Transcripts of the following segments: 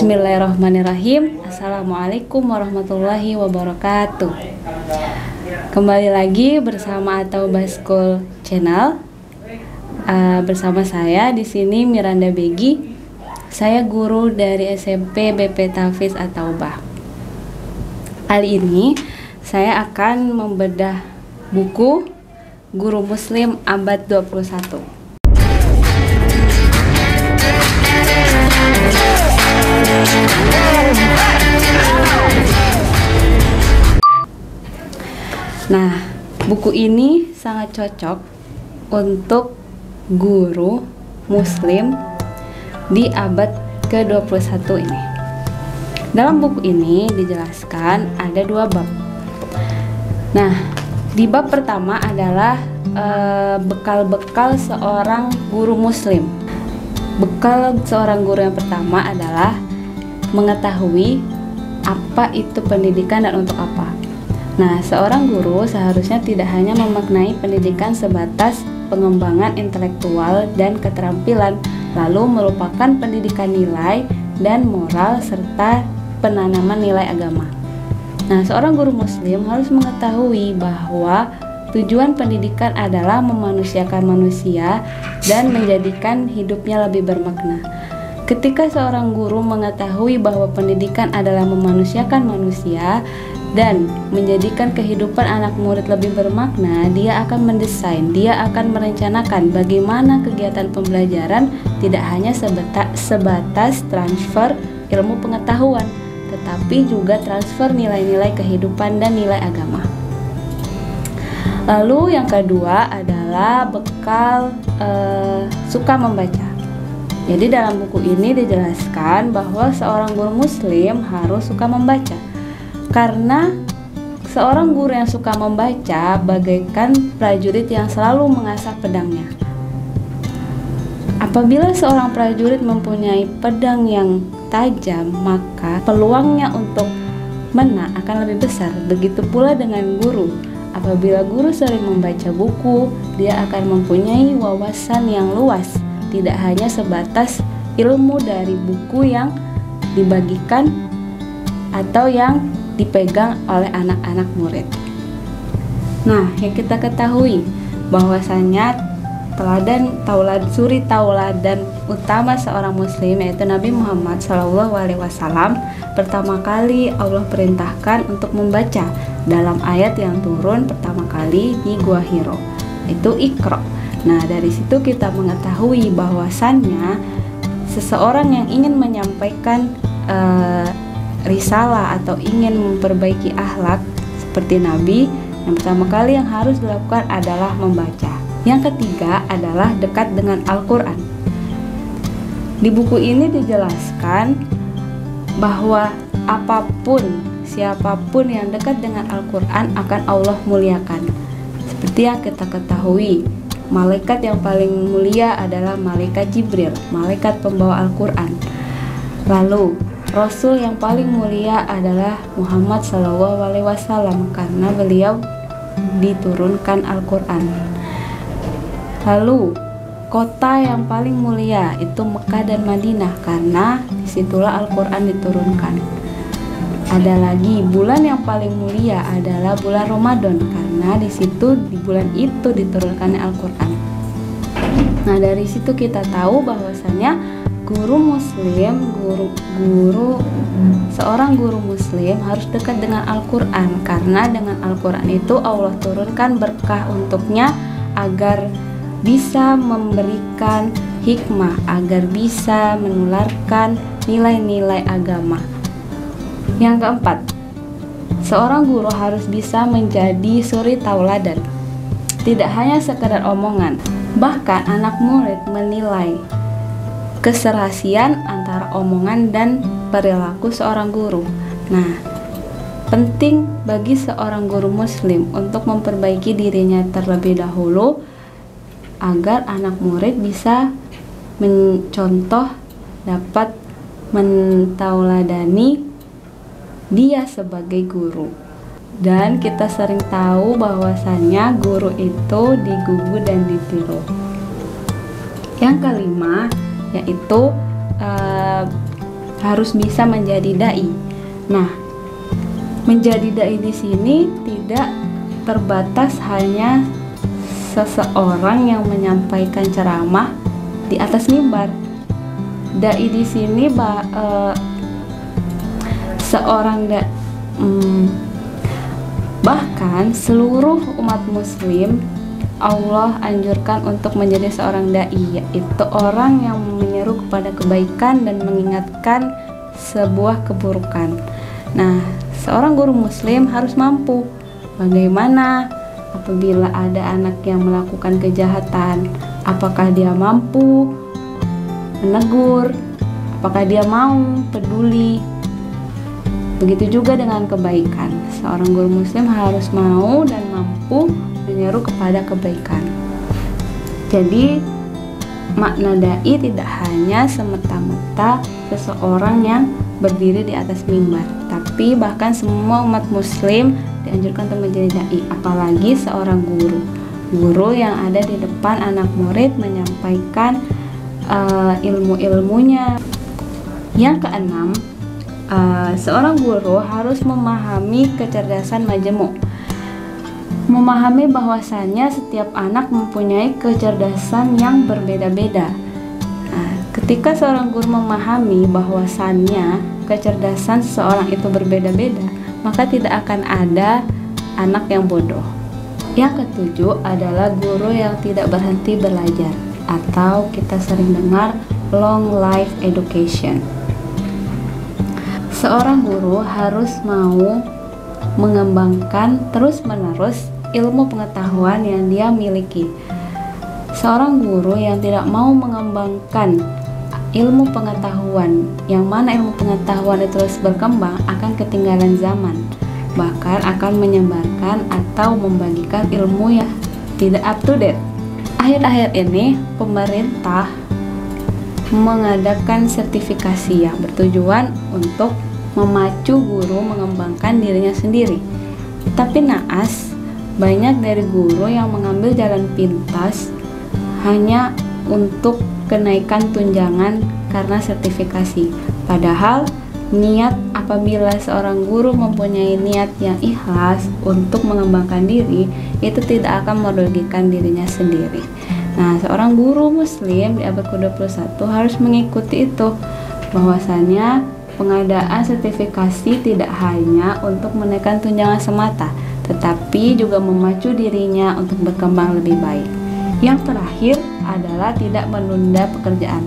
Bismillahirrahmanirrahim. Assalamualaikum warahmatullahi wabarakatuh. Kembali lagi bersama At-Taubah School Channel. Bersama saya di sini Miranda Begi. Saya guru dari SMP BP Tahfiz At-Taubah. Kali ini saya akan membedah buku Guru Muslim Abad 21. Nah, buku ini sangat cocok untuk guru muslim di abad ke-21 ini. Dalam buku ini dijelaskan ada 2 bab. Nah, di bab pertama adalah bekal-bekal seorang guru muslim. Bekal seorang guru yang pertama adalah mengetahui apa itu pendidikan dan untuk apa. Nah, seorang guru seharusnya tidak hanya memaknai pendidikan sebatas pengembangan intelektual dan keterampilan, lalu merupakan pendidikan nilai dan moral serta penanaman nilai agama. Nah, seorang guru muslim harus mengetahui bahwa tujuan pendidikan adalah memanusiakan manusia dan menjadikan hidupnya lebih bermakna. Ketika seorang guru mengetahui bahwa pendidikan adalah memanusiakan manusia dan menjadikan kehidupan anak murid lebih bermakna, dia akan mendesain, dia akan merencanakan bagaimana kegiatan pembelajaran tidak hanya sebatas transfer ilmu pengetahuan, tetapi juga transfer nilai-nilai kehidupan dan nilai agama. Lalu yang kedua adalah bekal suka membaca. Jadi dalam buku ini dijelaskan bahwa seorang guru muslim harus suka membaca. Karena seorang guru yang suka membaca bagaikan prajurit yang selalu mengasah pedangnya. Apabila seorang prajurit mempunyai pedang yang tajam, maka peluangnya untuk menang akan lebih besar. Begitu pula dengan guru. Apabila guru sering membaca buku, dia akan mempunyai wawasan yang luas, tidak hanya sebatas ilmu dari buku yang dibagikan atau yang dipegang oleh anak-anak murid. Nah, yang kita ketahui bahwasanya suri tauladan utama seorang muslim yaitu Nabi Muhammad SAW pertama kali Allah perintahkan untuk membaca dalam ayat yang turun pertama kali di Gua Hiro, itu Iqra. Nah, dari situ kita mengetahui bahwasannya seseorang yang ingin menyampaikan risalah atau ingin memperbaiki akhlak seperti Nabi, yang pertama kali yang harus dilakukan adalah membaca. Yang ketiga adalah dekat dengan Al-Quran. Di buku ini dijelaskan bahwa siapapun yang dekat dengan Al-Quran akan Allah muliakan. Seperti yang kita ketahui, malaikat yang paling mulia adalah malaikat Jibril, malaikat pembawa Al-Quran. Lalu Rasul yang paling mulia adalah Muhammad SAW karena beliau diturunkan Al-Quran. Lalu kota yang paling mulia itu Mekah dan Madinah karena disitulah Al-Quran diturunkan. Ada lagi bulan yang paling mulia adalah bulan Ramadan karena di bulan itu diturunkan Al-Quran. Nah, dari situ kita tahu bahwasanya seorang guru muslim harus dekat dengan Al-Quran karena dengan Al-Quran itu Allah turunkan berkah untuknya agar bisa memberikan hikmah, agar bisa menularkan nilai-nilai agama. Yang keempat, seorang guru harus bisa menjadi suri tauladan, tidak hanya sekedar omongan. Bahkan anak murid menilai keserasian antara omongan dan perilaku seorang guru. Nah, penting bagi seorang guru muslim untuk memperbaiki dirinya terlebih dahulu agar anak murid bisa mencontoh, dapat mentauladani dia sebagai guru. Dan kita sering tahu bahwasannya guru itu digugu dan ditiru. Yang kelima yaitu harus bisa menjadi dai. Nah, menjadi dai di sini tidak terbatas hanya seseorang yang menyampaikan ceramah di atas mimbar. Dai di sini bahkan seluruh umat muslim Allah anjurkan untuk menjadi seorang dai, yaitu orang yang menyeru kepada kebaikan dan mengingatkan sebuah keburukan. Nah, seorang guru muslim harus mampu bagaimana apabila ada anak yang melakukan kejahatan, apakah dia mampu menegur, apakah dia mau peduli. Begitu juga dengan kebaikan, seorang guru muslim harus mau dan mampu menyeru kepada kebaikan. Jadi makna dai tidak hanya semata-mata seseorang yang berdiri di atas mimbar, tapi bahkan semua umat muslim dianjurkan untuk menjadi dai, apalagi seorang guru yang ada di depan anak murid menyampaikan ilmu-ilmunya. Yang keenam, seorang guru harus memahami kecerdasan majemuk. Memahami bahwasannya setiap anak mempunyai kecerdasan yang berbeda-beda. Nah, ketika seorang guru memahami bahwasannya kecerdasan seseorang itu berbeda-beda, maka tidak akan ada anak yang bodoh. Yang ketujuh adalah guru yang tidak berhenti belajar, atau kita sering dengar long life education. Seorang guru harus mau mengembangkan terus-menerus ilmu pengetahuan yang dia miliki. Seorang guru yang tidak mau mengembangkan ilmu pengetahuan, yang mana ilmu pengetahuan itu terus berkembang, akan ketinggalan zaman, bahkan akan menyebarkan atau membagikan ilmu yang tidak up to date. Akhir-akhir ini pemerintah mengadakan sertifikasi yang bertujuan untuk memacu guru mengembangkan dirinya sendiri. Tapi naas, banyak dari guru yang mengambil jalan pintas hanya untuk kenaikan tunjangan karena sertifikasi. Padahal niat apabila seorang guru mempunyai niat yang ikhlas untuk mengembangkan diri, itu tidak akan merugikan dirinya sendiri. Nah, seorang guru muslim di abad ke-21 harus mengikuti itu, bahwasanya pengadaan sertifikasi tidak hanya untuk menaikkan tunjangan semata, tetapi juga memacu dirinya untuk berkembang lebih baik. Yang terakhir adalah tidak menunda pekerjaan.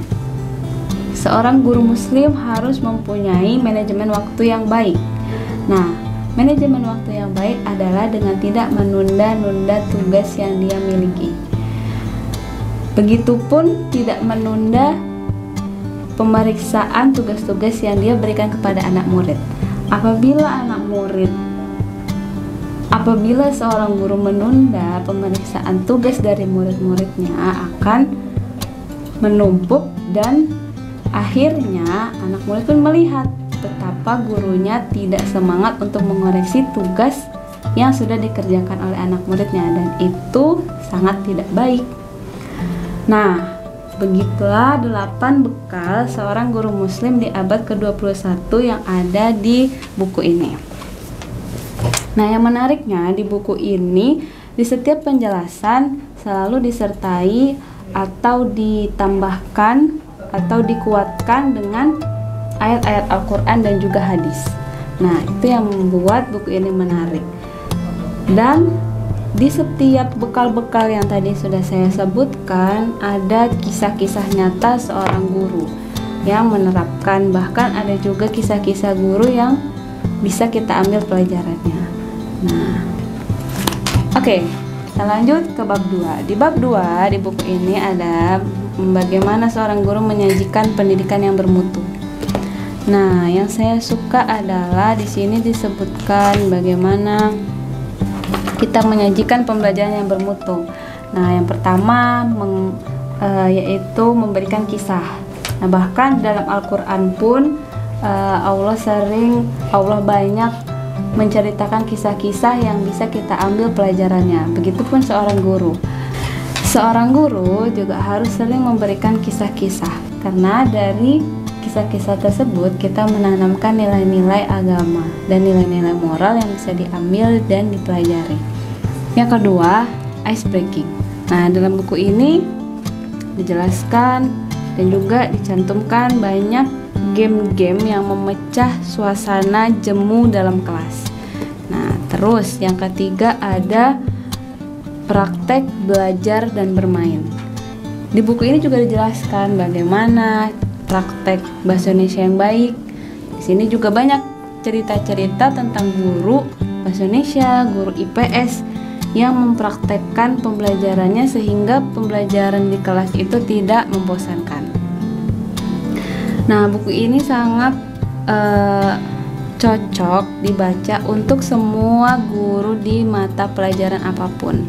Seorang guru muslim harus mempunyai manajemen waktu yang baik. Nah, manajemen waktu yang baik adalah dengan tidak menunda-nunda tugas yang dia miliki. Begitupun tidak menunda pemeriksaan tugas-tugas yang dia berikan kepada anak murid. Apabila seorang guru menunda pemeriksaan tugas dari murid-muridnya, akan menumpuk dan akhirnya anak murid pun melihat betapa gurunya tidak semangat untuk mengoreksi tugas yang sudah dikerjakan oleh anak muridnya, dan itu sangat tidak baik. Nah, begitulah 8 bekal seorang guru muslim di abad ke-21 yang ada di buku ini. Nah, yang menariknya di buku ini, di setiap penjelasan selalu disertai atau ditambahkan atau dikuatkan dengan ayat-ayat Al-Quran dan juga hadis. Nah, itu yang membuat buku ini menarik. Dan di setiap bekal-bekal yang tadi sudah saya sebutkan, ada kisah-kisah nyata seorang guru yang menerapkan, bahkan ada juga kisah-kisah guru yang bisa kita ambil pelajarannya. Nah, oke, kita lanjut ke bab 2. Di bab 2 di buku ini ada bagaimana seorang guru menyajikan pendidikan yang bermutu. Nah, yang saya suka adalah di sini disebutkan bagaimana kita menyajikan pembelajaran yang bermutu. Nah, yang pertama yaitu memberikan kisah. Nah, bahkan dalam Al-Quran pun Allah banyak menceritakan kisah-kisah yang bisa kita ambil pelajarannya. Begitupun seorang guru. Seorang guru juga harus sering memberikan kisah-kisah, karena dari kisah-kisah tersebut kita menanamkan nilai-nilai agama dan nilai-nilai moral yang bisa diambil dan dipelajari. Yang kedua, ice breaking. Nah, dalam buku ini dijelaskan dan juga dicantumkan banyak game-game yang memecah suasana jemu dalam kelas. Nah, terus yang ketiga ada praktek belajar dan bermain. Di buku ini juga dijelaskan bagaimana praktek bahasa Indonesia yang baik. Di sini juga banyak cerita-cerita tentang guru bahasa Indonesia, guru IPS yang mempraktekkan pembelajarannya sehingga pembelajaran di kelas itu tidak membosankan. Nah, buku ini sangat cocok dibaca untuk semua guru di mata pelajaran apapun.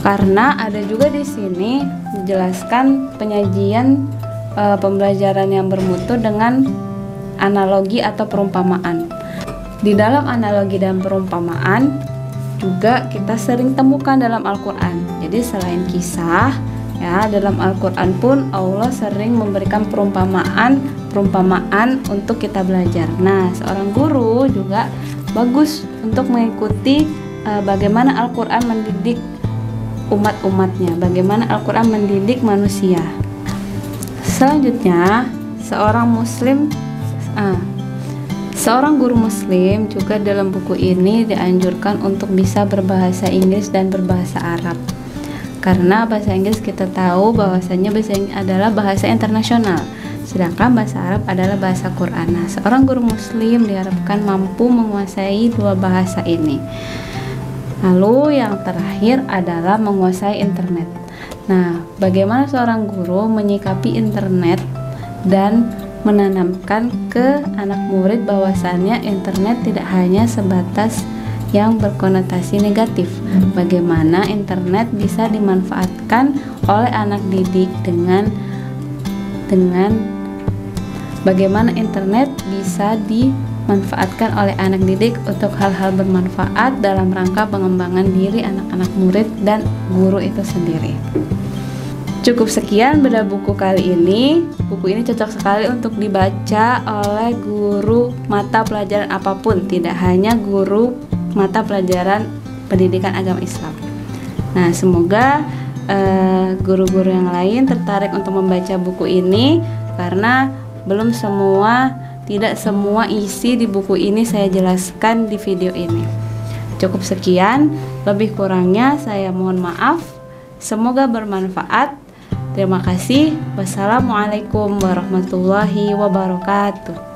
Karena ada juga di sini dijelaskan penyajian pembelajaran yang bermutu dengan analogi atau perumpamaan. Di dalam analogi dan perumpamaan juga kita sering temukan dalam Al-Quran. Jadi selain kisah, ya, dalam Al-Quran pun Allah sering memberikan perumpamaan untuk kita belajar. Nah, seorang guru juga bagus untuk mengikuti bagaimana Al-Quran mendidik umat-umatnya, bagaimana Al-Quran mendidik manusia. Selanjutnya, seorang guru muslim juga dalam buku ini dianjurkan untuk bisa berbahasa Inggris dan berbahasa Arab. Karena bahasa Inggris kita tahu bahwasanya bahasa Inggris adalah bahasa internasional, sedangkan bahasa Arab adalah bahasa Quran. Nah, seorang guru muslim diharapkan mampu menguasai dua bahasa ini. Lalu yang terakhir adalah menguasai internet. Nah, bagaimana seorang guru menyikapi internet dan menanamkan ke anak murid bahwasannya internet tidak hanya sebatas yang berkonotasi negatif. Bagaimana internet bisa dimanfaatkan oleh anak didik dengan bagaimana internet bisa dimanfaatkan oleh anak didik untuk hal-hal bermanfaat dalam rangka pengembangan diri anak-anak murid dan guru itu sendiri. Cukup sekian beda buku kali ini. Buku ini cocok sekali untuk dibaca oleh guru mata pelajaran apapun, tidak hanya guru mata pelajaran pendidikan agama Islam. Nah, semoga guru-guru yang lain tertarik untuk membaca buku ini, karena tidak semua isi di buku ini saya jelaskan di video ini. Cukup sekian, lebih kurangnya saya mohon maaf. Semoga bermanfaat. Terima kasih. Wassalamualaikum warahmatullahi wabarakatuh.